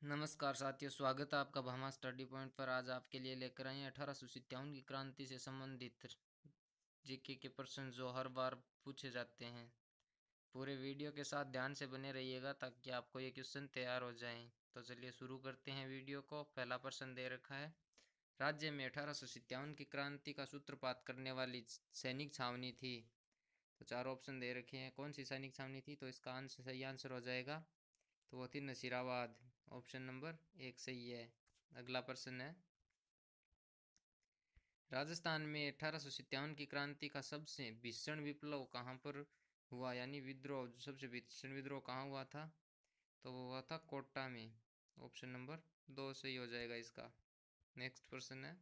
नमस्कार साथियों, स्वागत है आपका भामा स्टडी पॉइंट पर। आज आपके लिए लेकर आए हैं 1857 की क्रांति से संबंधित जीके के प्रश्न जो हर बार पूछे जाते हैं। पूरे वीडियो के साथ ध्यान से बने रहिएगा ताकि आपको ये क्वेश्चन तैयार हो जाएं। तो चलिए शुरू करते हैं वीडियो को। पहला प्रश्न दे रखा है, राज्य में 1857 की क्रांति का सूत्रपात करने वाली सैनिक छावनी थी। तो चार ऑप्शन दे रखे हैं, कौन सी सैनिक छावनी थी? तो इसका आंसर सही आंसर हो जाएगा तो वो थी नसीराबाद। ऑप्शन नंबर एक सही है। अगला प्रश्न है, राजस्थान में 1857 की क्रांति का सबसे भीषण विप्लव कहाँ पर हुआ, यानी विद्रोह, सबसे भीषण विद्रोह कहाँ हुआ था? तो वो हुआ था कोटा में। ऑप्शन नंबर दो सही हो जाएगा इसका। नेक्स्ट प्रश्न है,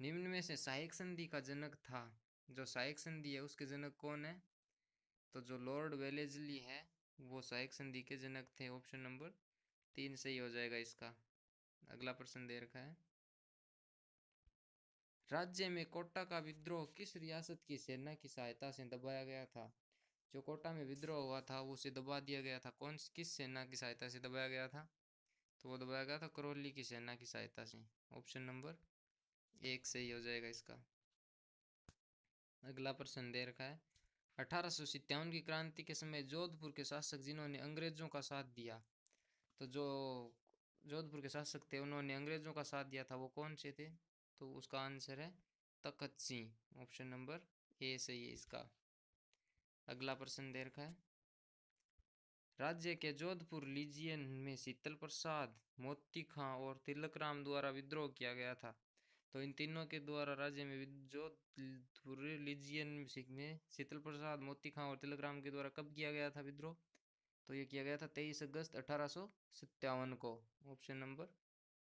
निम्न में से सहायक संधि का जनक था, जो सहायक संधि है उसके जनक कौन है? तो जो लॉर्ड वेलेस्ली है वो सहायक संधि के जनक थे। ऑप्शन नंबर तीन सही हो जाएगा इसका। अगला प्रश्न दे रखा है, राज्य में कोटा का विद्रोह किस रियासत की सेना की सहायता से दबाया गया था? जो कोटा में विद्रोह हुआ था वो उसे दबा दिया गया था, कौन किस सेना की सहायता से दबाया गया था? तो वो दबाया गया था करौली की सेना की सहायता से। ऑप्शन नंबर एक सही हो जाएगा इसका। अगला प्रश्न दे रखा है, 1857 की क्रांति के समय जोधपुर के शासक जिन्होंने अंग्रेजों का साथ दिया, तो जो जोधपुर के शासक थे उन्होंने अंग्रेजों का साथ दिया था, वो कौन से थे? तो उसका आंसर है तखत सिंह। ऑप्शन नंबर ए सही है इसका। अगला प्रश्न दे रखा है, राज्य के जोधपुर लीजियन में शीतल प्रसाद, मोती खां और तिलक राम द्वारा विद्रोह किया गया था। तो इन तीनों के द्वारा राज्य में जोधपुर लीजियन में शीतल प्रसाद, मोती खां और तिलक राम के द्वारा कब किया गया था विद्रोह? तो ये किया गया था 23 अगस्त 1857 को। ऑप्शन नंबर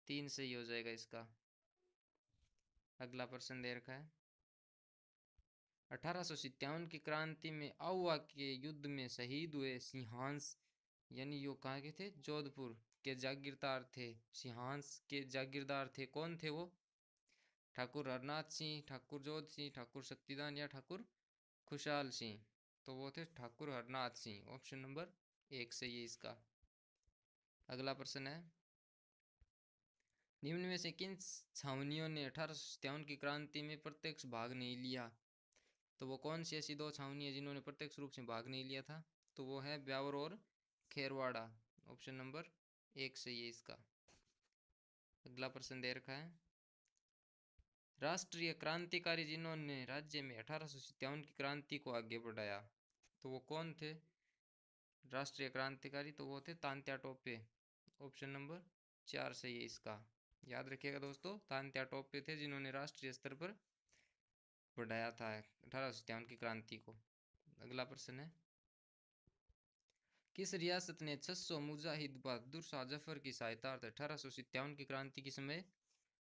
तीन सही हो जाएगा इसका। अगला प्रश्न दे रखा है, 1857 की क्रांति में आउवा के युद्ध में शहीद हुए सिंहांस, यानी यो कहाँ के थे? जोधपुर के जागीरदार थे। सिंहांस के जागीरदार थे, कौन थे वो? ठाकुर हरनाथ सिंह, ठाकुर जोध सिंह, ठाकुर शक्तिदान या ठाकुर खुशहाल सिंह? तो वो थे ठाकुर हरनाथ सिंह। ऑप्शन नंबर एक सही है इसका। अगला प्रश्न है, निम्न में से किन छावनियों ने 1857 की क्रांति में प्रत्यक्ष भाग नहीं लिया? तो वो कौन सी ऐसी दो छावनी है जिन्होंने प्रत्यक्ष रूप से भाग नहीं लिया था? तो वो है ब्यावर और खेरवाड़ा। ऑप्शन नंबर एक सही है इसका। अगला प्रश्न दे रखा है, राष्ट्रीय क्रांतिकारी जिन्होंने राज्य में 1857 की क्रांति को आगे बढ़ाया, तो वो कौन थे राष्ट्रीय क्रांतिकारी? तो वो थे तात्या टोपे। ऑप्शन नंबर चार सही है इसका। याद रखिएगा दोस्तों, तात्या टोपे थे जिन्होंने राष्ट्रीय स्तर पर बढ़ाया था 1857 की क्रांति को। अगला प्रश्न है, किस रियासत ने 600 मुजाहिद बहादुर शाह जफर की सहायता 1857 की क्रांति के समय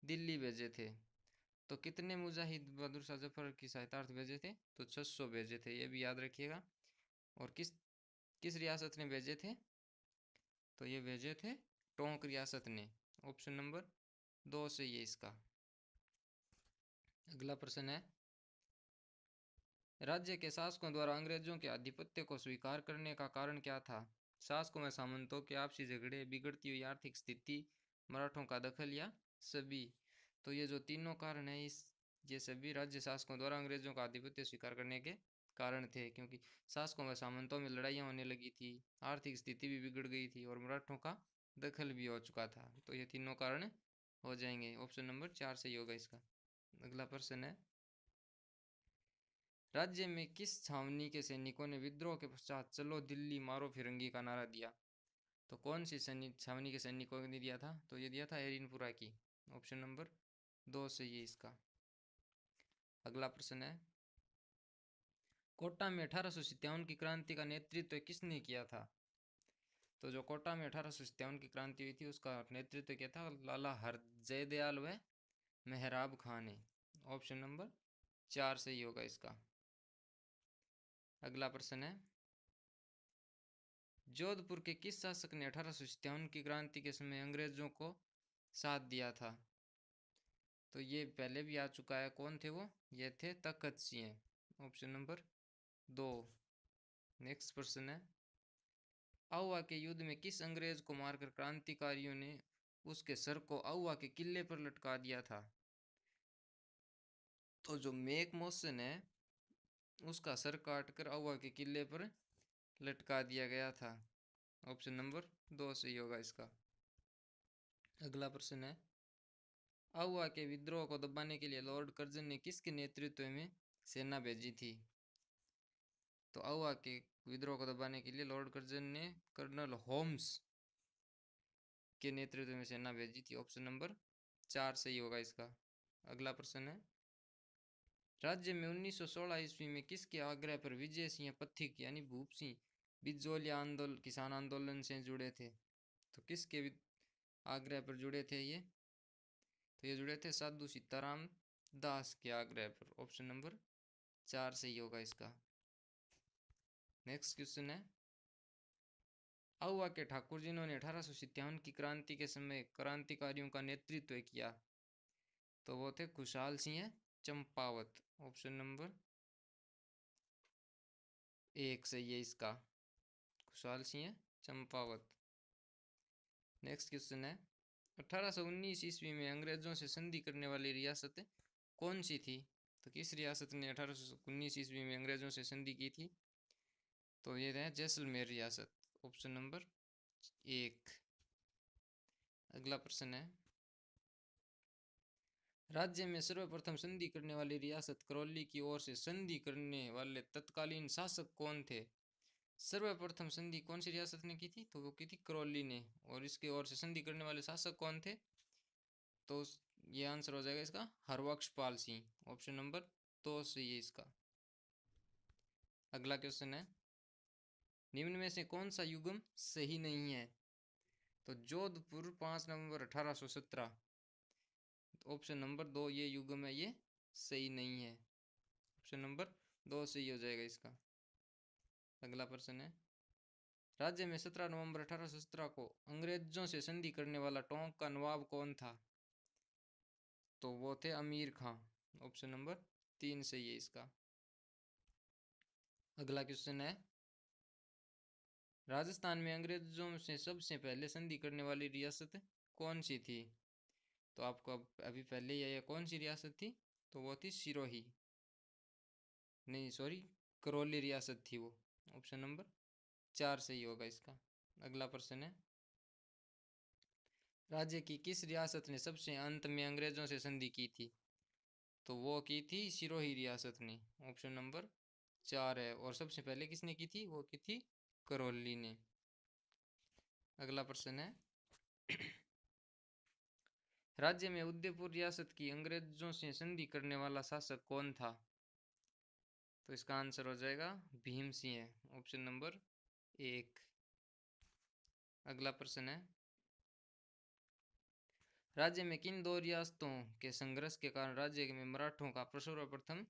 दिल्ली भेजे थे? तो कितने मुजाहिद बहादुर शाह जफर की सहायता भेजे थे? तो 600 भेजे थे, ये भी याद रखिएगा। और किस किस रियासत ने भेजे थे? तो ये भेजे थे टोंक रियासत ने। ऑप्शन नंबर दो सही है इसका। अगला प्रश्न है, राज्य के शासकों द्वारा अंग्रेजों के आधिपत्य को स्वीकार करने का कारण क्या था? शासकों में सामंतों के आपसी झगड़े, बिगड़ती हुई आर्थिक स्थिति, मराठों का दखल या सभी? तो ये जो तीनों कारण है ये सभी राज्य शासकों द्वारा अंग्रेजों का आधिपत्य स्वीकार करने के कारण थे, क्योंकि शासकों में सामंतों में लड़ाइयाँ होने लगी थी, आर्थिक स्थिति भी बिगड़ गई थी और मराठों का दखल भी हो चुका था। तो ये तीनों कारण हो जाएंगे। ऑप्शन नंबर चार सही होगा इसका। अगला प्रश्न है, राज्य में किस छावनी के सैनिकों ने विद्रोह के पश्चात चलो दिल्ली मारो फिरंगी का नारा दिया? तो कौन सी सैनिक छावनी के सैनिकों ने दिया था? तो ये दिया था एरिनपुरा की। ऑप्शन नंबर दो सही है इसका। अगला प्रश्न है, कोटा में 1857 की क्रांति का नेतृत्व किसने किया था? तो जो कोटा में 1857 की क्रांति हुई थी उसका नेतृत्व किया था लाला हरजयदयाल व मेहराब खान ने। ऑप्शन नंबर चार सही होगा इसका। अगला प्रश्न है, जोधपुर के किस शासक ने 1857 की क्रांति के समय अंग्रेजों को साथ दिया था? तो ये पहले भी आ चुका है, कौन थे वो? ये थे तखत सिंह। ऑप्शन नंबर दो। नेक्स्ट प्रश्न है, आहुआ के युद्ध में किस अंग्रेज को मारकर क्रांतिकारियों ने उसके सर को आहुआ के किले पर लटका दिया था? तो जो मेक मोशन है उसका सर काटकर आहुआ के किले पर लटका दिया गया था। ऑप्शन नंबर 2 सही होगा इसका। अगला प्रश्न है, आहुआ के विद्रोह को दबाने के लिए लॉर्ड कर्जन ने किसके नेतृत्व में सेना भेजी थी? तो आहुआ के विद्रोह को दबाने के लिए लॉर्ड कर्जन ने कर्नल होम्स के नेतृत्व में सेना भेजी थी। ऑप्शन नंबर 4 सही होगा इसका। अगला प्रश्न है, राज्य में 1916 ईस्वी में किसके आग्रह पर विजय सिंह पथिक यानी भूप सिंह बिजोलिया आंदोलन किसान आंदोलन से जुड़े थे? तो किसके आग्रह पर जुड़े थे ये? तो ये जुड़े थे साधु सीताराम दास के आग्रह पर। ऑप्शन नंबर 4 सही होगा इसका। नेक्स्ट क्वेश्चन है, आहुआ के ठाकुर जिन्होंने 1857 की क्रांति के समय क्रांतिकारियों का नेतृत्व किया, तो वो थे खुशहाल सिंह चंपावत। ऑप्शन नंबर 1 सही है इसका, खुशहाल सिंह चंपावत। नेक्स्ट क्वेश्चन है, 1819 ईस्वी में अंग्रेजों से संधि करने वाली रियासत कौन सी थी? तो किस रियासत ने 1819 ईस्वी में अंग्रेजों से संधि की थी? तो ये है जैसलमेर रियासत। Option number 1। अगला प्रश्न है, राज्य में सर्वप्रथम संधि करने वाली रियासत करौली की ओर से संधि करने वाले तत्कालीन शासक कौन थे? सर्वप्रथम संधि कौन सी रियासत ने की थी? तो वो की थी करौली ने। और इसके ओर से संधि करने वाले शासक कौन थे? तो ये आंसर हो जाएगा इसका हरबख्शपाल सिंह। ऑप्शन नंबर 2 सही है इसका। अगला क्वेश्चन है, निम्न में से कौन सा युग्म सही नहीं है? तो जोधपुर 5 नवंबर 1817। ऑप्शन नंबर 2 ये युग्म है, ये सही नहीं है। ऑप्शन नंबर 2 सही हो जाएगा इसका। अगला प्रश्न है, राज्य में 17 नवंबर 1817 को अंग्रेजों से संधि करने वाला टोंक का नवाब कौन था? तो वो थे अमीर खां। ऑप्शन नंबर 3 सही है इसका। अगला क्वेश्चन है, राजस्थान में अंग्रेजों से सबसे पहले संधि करने वाली रियासत कौन सी थी? तो आपको अभी पहले ही कौन सी रियासत थी? तो वो थी सिरोही, नहीं सॉरी करौली रियासत थी वो। ऑप्शन नंबर 4 सही होगा इसका। अगला प्रश्न है, राज्य की किस रियासत ने सबसे अंत में अंग्रेजों से संधि की थी? तो वो की थी सिरोही रियासत ने। ऑप्शन नंबर 4 है। और सबसे पहले किसने की थी? वो की थी करौली ने। अगला प्रश्न है, राज्य में उदयपुर रियासत की अंग्रेजों से संधि करने वाला शासक कौन था? तो इसका आंसर हो जाएगा भीम सिंह। Option number 1। अगला प्रश्न है, राज्य में किन दो रियासतों के संघर्ष के कारण राज्य में मराठों का सर्वप्रथम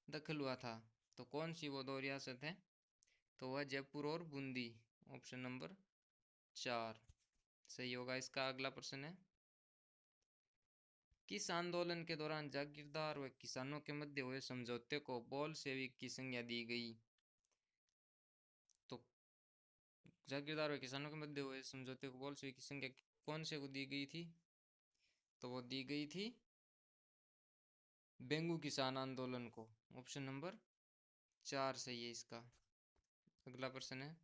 दखल हुआ था? तो कौन सी वो दो रियासत हैं? तो वह जयपुर और बूंदी। ऑप्शन नंबर 4 सही होगा इसका। अगला प्रश्न है, किस आंदोलन के दौरान जागीरदार व किसानों के मध्य हुए समझौते को बोलशेविक की संज्ञा दी गई? तो जागीरदार व किसानों के मध्य हुए समझौते को बोलशेविक की संज्ञा कौन से को दी गई थी? तो वो दी गई थी बेंगू किसान आंदोलन को। ऑप्शन नंबर 4 सही है इसका। अगला प्रश्न है,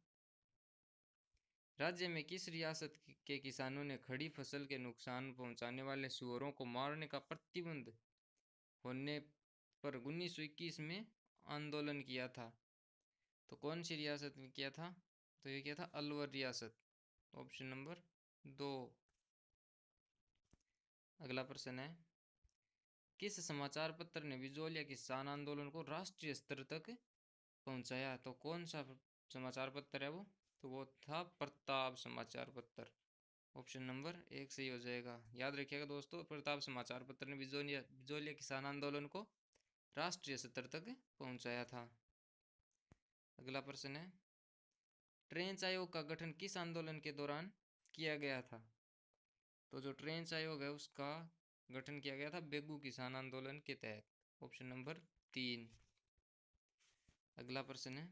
राज्य में किस रियासत के किसानों ने खड़ी फसल के नुकसान पहुंचाने वाले सूअरों को मारने का प्रतिबंध होने पर 1921 में आंदोलन किया था? तो कौन सी रियासत ने किया था? तो ये किया था अलवर रियासत। Option number 2। अगला प्रश्न है, किस समाचार पत्र ने बिजोलिया किसान आंदोलन को राष्ट्रीय स्तर तक पहुंचाया? तो कौन सा समाचार पत्र है वो? तो वो था प्रताप समाचार पत्र। ऑप्शन नंबर 1 सही हो जाएगा। याद रखिएगा दोस्तों, प्रताप समाचार पत्र ने बिजोलिया किसान आंदोलन को राष्ट्रीय स्तर तक पहुंचाया था। अगला प्रश्न है, ट्रेंच आयोग का गठन किस आंदोलन के दौरान किया गया था? तो जो ट्रेंच आयोग है उसका गठन किया गया था बेगू किसान आंदोलन के तहत। Option number 3। अगला प्रश्न है,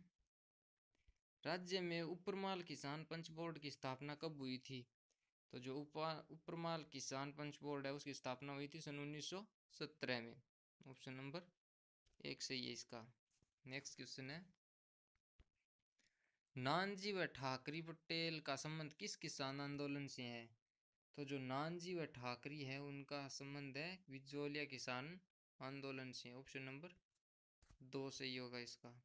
राज्य में उपरमाल किसान पंच बोर्ड की स्थापना कब हुई थी? तो जो उपरमाल किसान पंच बोर्ड है उसकी स्थापना हुई थी सन 1917 में। ऑप्शन नंबर 1 सही है इसका। नेक्स्ट क्वेश्चन है, नानजी व ठाकरी पटेल का संबंध किस किसान आंदोलन से है? तो जो नानजी व ठाकरी है उनका संबंध है विजोलिया किसान आंदोलन से। ऑप्शन नंबर 2 सही होगा इसका।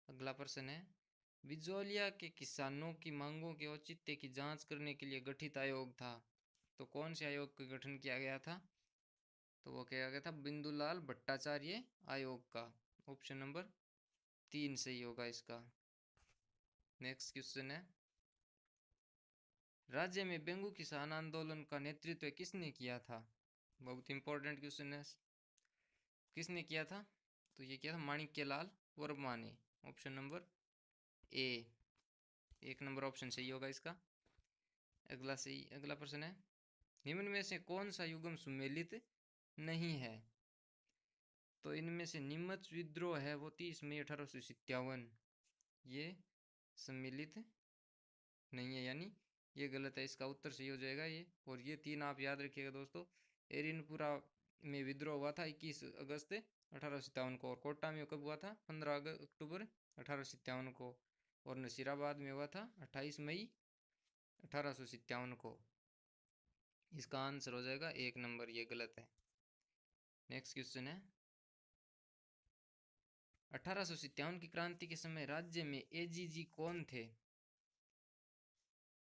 अगला प्रश्न है, विजोलिया के किसानों की मांगों के औचित्य की जांच करने के लिए गठित आयोग था, तो कौन से आयोग का गठन किया गया था? तो वो किया गया था बिंदुलाल भट्टाचार्य आयोग का। ऑप्शन नंबर 3 सही होगा इसका। नेक्स्ट क्वेश्चन है, राज्य में बेंगू किसान आंदोलन का नेतृत्व किसने किया था? बहुत इंपॉर्टेंट क्वेश्चन है, किसने किया था? तो ये किया था माणिक्यलाल वर्मा ने। Option number A, 1 number option सही होगा इसका। अगला प्रश्न है, निम्न में से कौन सा युग्म सुमेलित नहीं है? तो इनमें से निमच विद्रोह है वो 30 मई 1857, ये सम्मिलित नहीं है, यानी ये गलत है। इसका उत्तर सही हो जाएगा ये। और ये 3 आप याद रखिएगा दोस्तों। एरिनपुरा में विद्रोह हुआ था 21 अगस्त 1857 को, और कोटा में कब हुआ था? 15 अक्टूबर 1857 को, और नसीराबाद में हुआ था 28 मई 1857 को। इसका आंसर हो जाएगा 1 नंबर, ये गलत है। नेक्स्ट क्वेश्चन है, 1857 की क्रांति के समय राज्य में एजीजी कौन थे?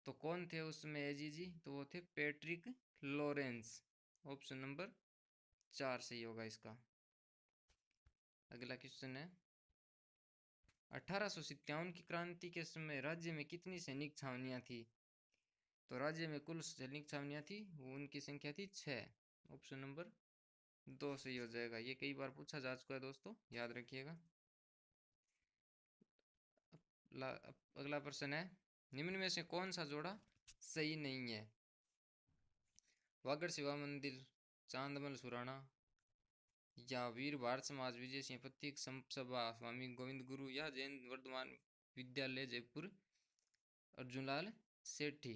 तो कौन थे उसमें एजीजी? तो वो थे पैट्रिक लॉरेंस। ऑप्शन नंबर 4 सही होगा इसका। अगला क्वेश्चन है, 1857 की क्रांति के समय राज्य में कितनी सैनिक छावनियां थी? तो राज्य में कुल सैनिक छावनियां थी वो उनकी संख्या थी 6। ऑप्शन नंबर 2 सही हो जाएगा। ये कई बार पूछा जा चुका है दोस्तों, याद रखिएगा। अगला प्रश्न है, निम्न में से कौन सा जोड़ा सही नहीं है? वागड़ शिवा मंदिर, चांदमल सुराणा, या वीर भारत समाज विजय सिंह प्रतीक सभा स्वामी गोविंद गुरु, या जैन वर्धमान विद्यालय जयपुर अर्जुनलाल सेठी।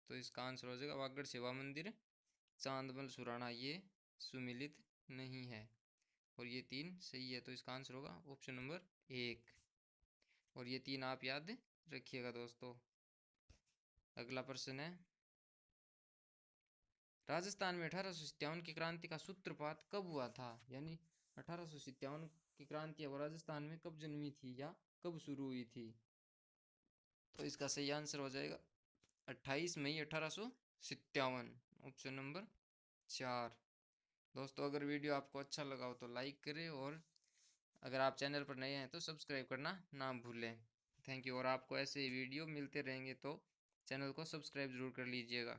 तो इसका आंसर हो जाएगा वागड़ शिवा मंदिर, चांदमल सुराणा, ये सुमिलित नहीं है। और ये 3 सही है, तो इसका आंसर होगा ऑप्शन नंबर 1। और ये 3 आप याद रखिएगा दोस्तों। अगला प्रश्न है, राजस्थान में 1857 की क्रांति का सूत्रपात कब हुआ था? यानी 1857 की क्रांति है वो राजस्थान में कब जन्मी थी या कब शुरू हुई थी? तो इसका सही आंसर हो जाएगा 28 मई 1857। Option number 4। दोस्तों अगर वीडियो आपको अच्छा लगा हो तो लाइक करें, और अगर आप चैनल पर नए हैं तो सब्सक्राइब करना ना भूलें। Thank you. और आपको ऐसे वीडियो मिलते रहेंगे तो चैनल को सब्सक्राइब जरूर कर लीजिएगा।